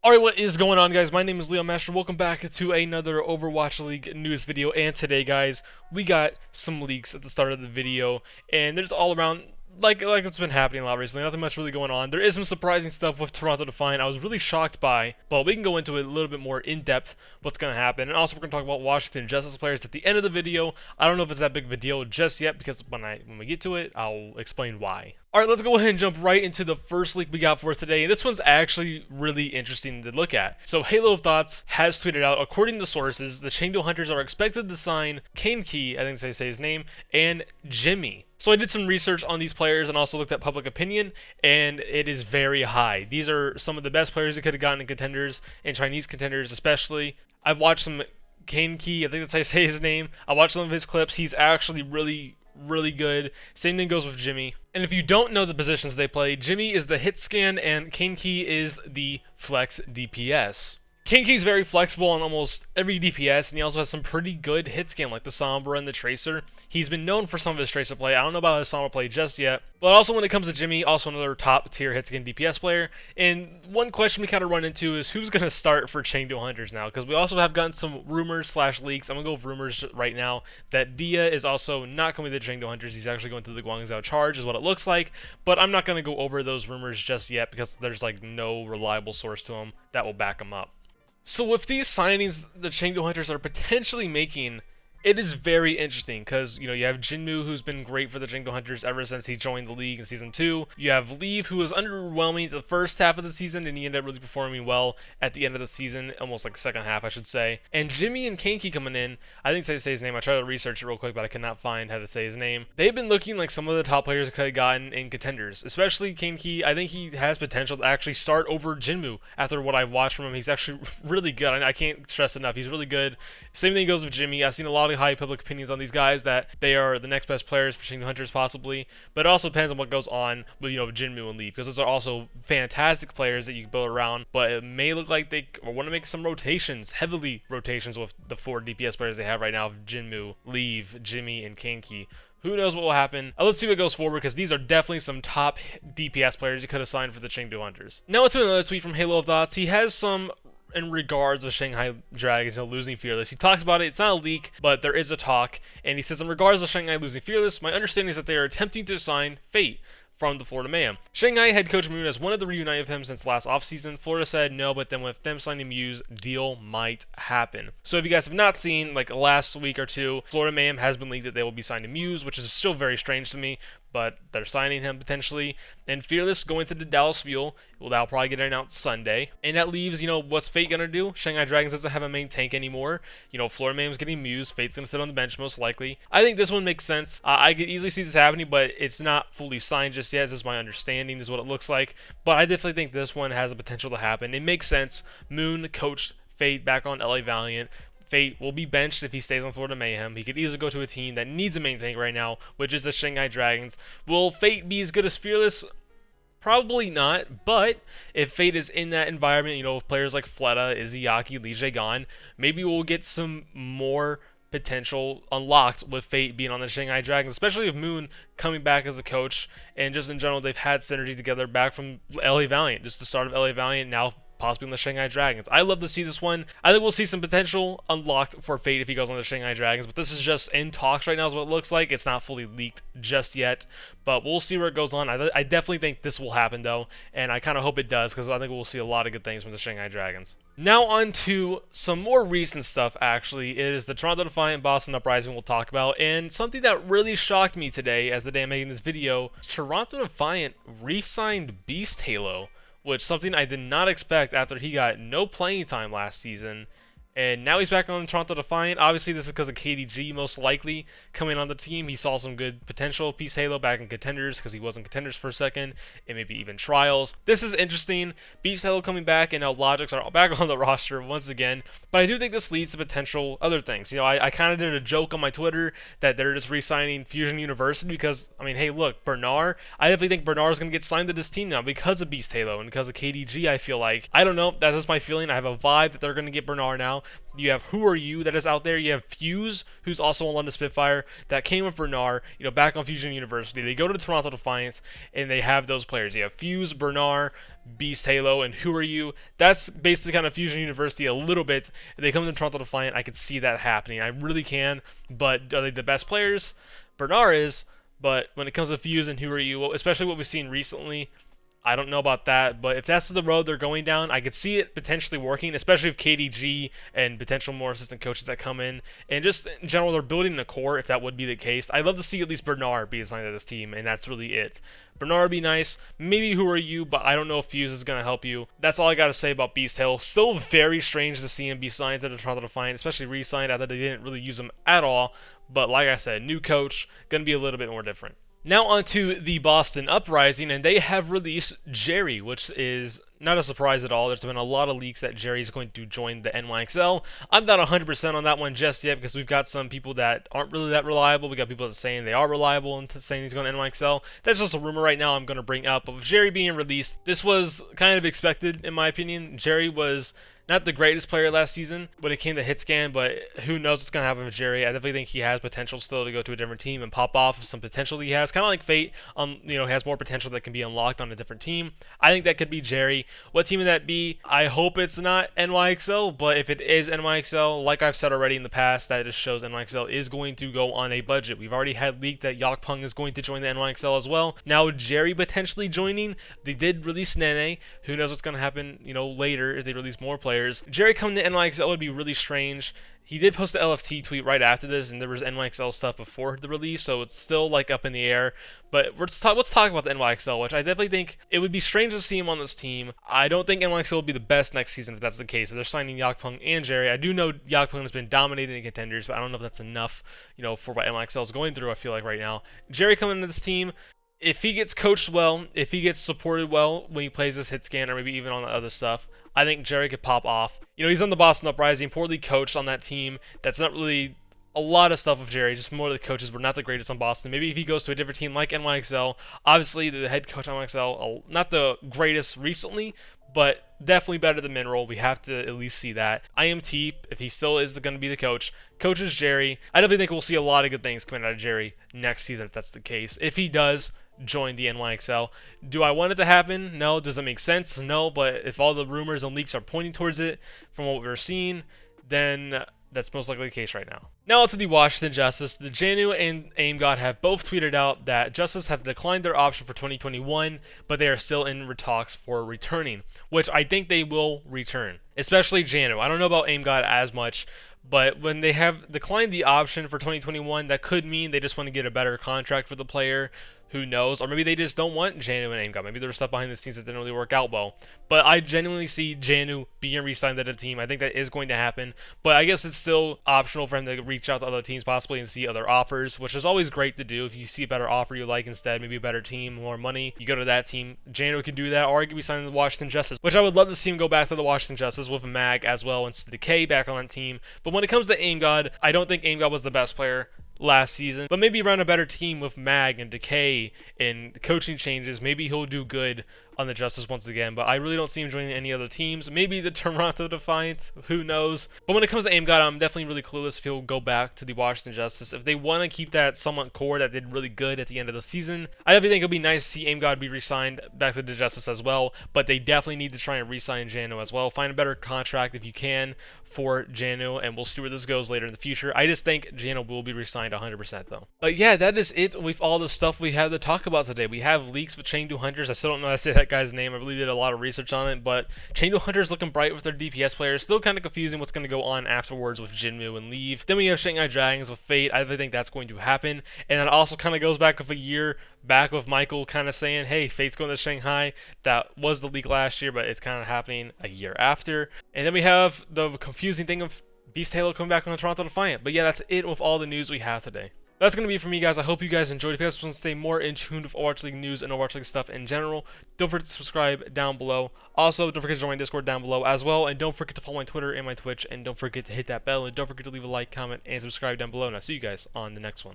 Alright, what is going on, guys? My name is Leo Master. Welcome back to another Overwatch League news video. And today, guys, we got some leaks at the start of the video, and there's all around like what's been happening a lot recently. Nothing much really going on. There is some surprising stuff with Toronto Defiant. I was really shocked by, but we can go into it a little bit more in depth. What's going to happen, and also we're going to talk about Washington Justice players at the end of the video. I don't know if it's that big of a deal just yet, because when we get to it, I'll explain why. Alright, let's go ahead and jump right into the first leak we got for today, and this one's actually really interesting to look at. So Halo of Thoughts has tweeted out, according to sources, the Chengdu Hunters are expected to sign Kaneki, I think they say his name, and Jimmy. So I did some research on these players and also looked at public opinion, and it is very high. These are some of the best players that could have gotten in contenders, and Chinese contenders especially. I've watched some Kaneki, I think that's how you say his name. I watched some of his clips. He's actually really good. Same thing goes with Jimmy. And if you don't know the positions they play, Jimmy is the hit scan and Kaneki is the flex DPS. Kanki's very flexible on almost every DPS, and he also has some pretty good hit scan like the Sombra and the Tracer. He's been known for some of his Tracer play. I don't know about his Sombra play just yet. But also when it comes to Jimmy, also another top tier hit scan DPS player. And one question we kind of run into is who's going to start for Chengdu Hunters now? Because we also have gotten some rumors / leaks. I'm going to go with rumors right now that Dia is also not going to be the Chengdu Hunters. He's actually going to the Guangzhou Charge is what it looks like. But I'm not going to go over those rumors just yet because there's like no reliable source to them that will back them up. So with these signings the Chengdu Hunters are potentially making, it is very interesting because, you know, you have Jinmu, who's been great for the Chengdu Hunters ever since he joined the league in Season 2. You have Leave, who was underwhelming the first half of the season, and he ended up really performing well at the end of the season, almost like the second half, I should say. And Jimmy and Kaneki coming in, I think to say his name, I tried to research it real quick, but I could not find how to say his name. They've been looking like some of the top players that could have gotten in contenders, especially Kaneki. I think he has potential to actually start over Jinmu after what I've watched from him. He's actually really good. I can't stress enough. He's really good. Same thing goes with Jimmy. I've seen a lot of high public opinions on these guys that they are the next best players for Chengdu Hunters possibly, but it also depends on what goes on with, you know, Jinmu and Lee, because those are also fantastic players that you can build around, but it may look like they want to make some rotations, heavily rotations with the 4 DPS players they have right now, Jinmu, Leave, Jimmy, and Kaneki. Who knows what will happen? Let's see what goes forward, because these are definitely some top DPS players you could have signed for the Chengdu Hunters. Now to another tweet from Halo of Thoughts. He has some in regards of Shanghai Dragons losing Fearless. He talks about it. It's not a leak, but there is a talk. And he says, in regards of Shanghai losing Fearless, my understanding is that they are attempting to sign Fate from the Florida Mayhem. Shanghai head coach Moon has wanted to reunite with him since last offseason. Florida said no, but then with them signing Muse, deal might happen. So if you guys have not seen, like last week or two, Florida Mayhem has been leaked that they will be signed to Muse, which is still very strange to me, but they're signing him potentially. And Fearless going to the Dallas Fuel. Well, that'll probably get announced Sunday. And that leaves, you know, what's Fate gonna do? Shanghai Dragons doesn't have a main tank anymore. You know, Florida Mayhem's getting Muse. Fate's gonna sit on the bench most likely. I think this one makes sense. I could easily see this happening, but it's not fully signed just yet. This is my understanding, is what it looks like. But I definitely think this one has the potential to happen. It makes sense. Moon coached Fate back on LA Valiant. Fate will be benched if he stays on Florida Mayhem. He could easily go to a team that needs a main tank right now, which is the Shanghai Dragons. Will Fate be as good as Fearless? Probably not, but if Fate is in that environment, you know, with players like Fleta, Izzyaki, Lee Jae-gon, maybe we'll get some more potential unlocked with Fate being on the Shanghai Dragons, especially with Moon coming back as a coach, and just in general, they've had synergy together back from LA Valiant, just the start of LA Valiant, now possibly in the Shanghai Dragons. I love to see this one. I think we'll see some potential unlocked for Fate if he goes on the Shanghai Dragons, but this is just in talks right now is what it looks like. It's not fully leaked just yet, but we'll see where it goes on. I definitely think this will happen though, and I kind of hope it does, because I think we'll see a lot of good things from the Shanghai Dragons. Now on to some more recent stuff, actually. It is the Toronto Defiant Boston Uprising we'll talk about, and something that really shocked me today as the day I'm making this video, Toronto Defiant re-signed Beast Halo, which is something I did not expect after he got no playing time last season. And now he's back on Toronto Defiant. Obviously, this is because of KDG, most likely, coming on the team. He saw some good potential of Beast Halo back in Contenders, because he was in Contenders for a second, and maybe even Trials. This is interesting. Beast Halo coming back, and now Logics are back on the roster once again. But I do think this leads to potential other things. You know, I kind of did a joke on my Twitter that they're just re-signing Fusion University, because, I mean, hey, look, Bernard, I definitely think Bernard's going to get signed to this team now because of Beast Halo, and because of KDG, I feel like. I don't know, that's just my feeling. I have a vibe that they're going to get Bernard now. You have Who Are You that is out there. You have Fuse, who's also on London Spitfire, that came with Bernard, back on Fusion University. They go to the Toronto Defiant, and they have those players. You have Fuse, Bernard, Beast Halo, and Who Are You. That's basically kind of Fusion University a little bit. If they come to Toronto Defiant, I could see that happening. I really can. But are they the best players? Bernard is. But when it comes to Fuse and Who Are You, especially what we've seen recently, I don't know about that, but if that's the road they're going down, I could see it potentially working, especially if KDG and potential more assistant coaches that come in, and just in general, they're building the core, if that would be the case. I'd love to see at least Bernard be assigned to this team, and that's really it. Bernard would be nice. Maybe Who Are You, but I don't know if Fuse is going to help you. That's all I got to say about Beast Hill. Still very strange to see him be signed to the Toronto Defiant, especially re-signed after they didn't really use him at all. But like I said, new coach, going to be a little bit more different. Now onto the Boston Uprising, and they have released Jerry, which is not a surprise at all. There's been a lot of leaks that Jerry is going to join the NYXL. I'm not 100% on that one just yet because we've got some people that aren't really that reliable. We got people that are saying they are reliable and saying he's going to NYXL. That's just a rumor right now I'm going to bring up. But with Jerry being released, this was kind of expected in my opinion. Jerry was not the greatest player last season when it came to hit scan, but who knows what's going to happen with Jerry. I definitely think he has potential still to go to a different team and pop off some potential that he has. Kind of like Fate, has more potential that can be unlocked on a different team. I think that could be Jerry. What team would that be? I hope it's not NYXL, but if it is NYXL, like I've said already in the past, that just shows NYXL is going to go on a budget. We've already had leaked that Yakpung is going to join the NYXL as well. Now Jerry potentially joining. They did release Nene. Who knows what's going to happen, later if they release more players. Jerry coming to NYXL would be really strange. He did post the LFT tweet right after this, and there was NYXL stuff before the release, so it's still up in the air. But let's talk about the NYXL, which I definitely think it would be strange to see him on this team. I don't think NYXL will be the best next season if that's the case. If they're signing Yakpung and Jerry, I do know Yakpung has been dominating contenders, but I don't know if that's enough, for what NYXL is going through. I feel like right now, Jerry coming into this team. If he gets coached well, if he gets supported well when he plays this hit scan or maybe even on the other stuff, I think Jerry could pop off. He's on the Boston Uprising, poorly coached on that team. That's not really a lot of stuff with Jerry, just more of the coaches were not the greatest on Boston. Maybe if he goes to a different team like NYXL, obviously the head coach on NYXL, not the greatest recently, but definitely better than Mineral. We have to at least see that. IMT, if he still is going to be the coach, coaches Jerry. I definitely think we'll see a lot of good things coming out of Jerry next season if that's the case. If he does join the NYXL. Do I want it to happen? No. Does it make sense? No. But if all the rumors and leaks are pointing towards it from what we're seeing, then that's most likely the case right now. Now to the Washington Justice. The Janu and Aim God have both tweeted out that Justice have declined their option for 2021, but they are still in talks for returning, which I think they will return, especially Janu. I don't know about Aim God as much, but when they have declined the option for 2021, that could mean they just want to get a better contract for the player. Who knows? Or maybe they just don't want Janu and Aim God. Maybe there was stuff behind the scenes that didn't really work out well. But I genuinely see Janu being re-signed to the team. I think that is going to happen. But I guess it's still optional for him to reach out to other teams possibly and see other offers, which is always great to do. If you see a better offer you like instead, maybe a better team, more money, you go to that team. Janu could do that, or he could be signed to the Washington Justice, which I would love to see him go back to the Washington Justice with Mag as well and Decay back on that team. But when it comes to Aim God, I don't think Aim God was the best player last season, but maybe around a better team with Mag and Decay and coaching changes, maybe he'll do good on the Justice once again. But I really don't see him joining any other teams. Maybe the Toronto Defiant, who knows. But when it comes to Aim God, I'm definitely really clueless if he'll go back to the Washington Justice. If they want to keep that somewhat core that did really good at the end of the season, I definitely think it'll be nice to see Aim God be re-signed back to the Justice as well. But they definitely need to try and re-sign Janu as well. Find a better contract if you can for Janu, and we'll see where this goes later in the future. I just think Janu will be re-signed 100% though. But yeah, that is it with all the stuff we have to talk about today. We have leaks with Chengdu Hunters. I still don't know how to say that guy's name. I really did a lot of research on it, but Chengdu Hunters looking bright with their DPS players. Still kind of confusing what's going to go on afterwards with Jinmu and Leave. Then we have Shanghai Dragons with Fate. I think that's going to happen. And that also kind of goes back with a year back with Michael kind of saying, hey, Fate's going to Shanghai. That was the leak last year, but it's kind of happening a year after. And then we have the confusing thing of Beast Halo coming back on the Toronto Defiant. But yeah, that's it with all the news we have today. That's going to be it for me, guys. I hope you guys enjoyed. If you guys want to stay more in tune with Overwatch League news and Overwatch League stuff in general, don't forget to subscribe down below. Also, don't forget to join my Discord down below as well. And don't forget to follow my Twitter and my Twitch. And don't forget to hit that bell. And don't forget to leave a like, comment, and subscribe down below. And I'll see you guys on the next one.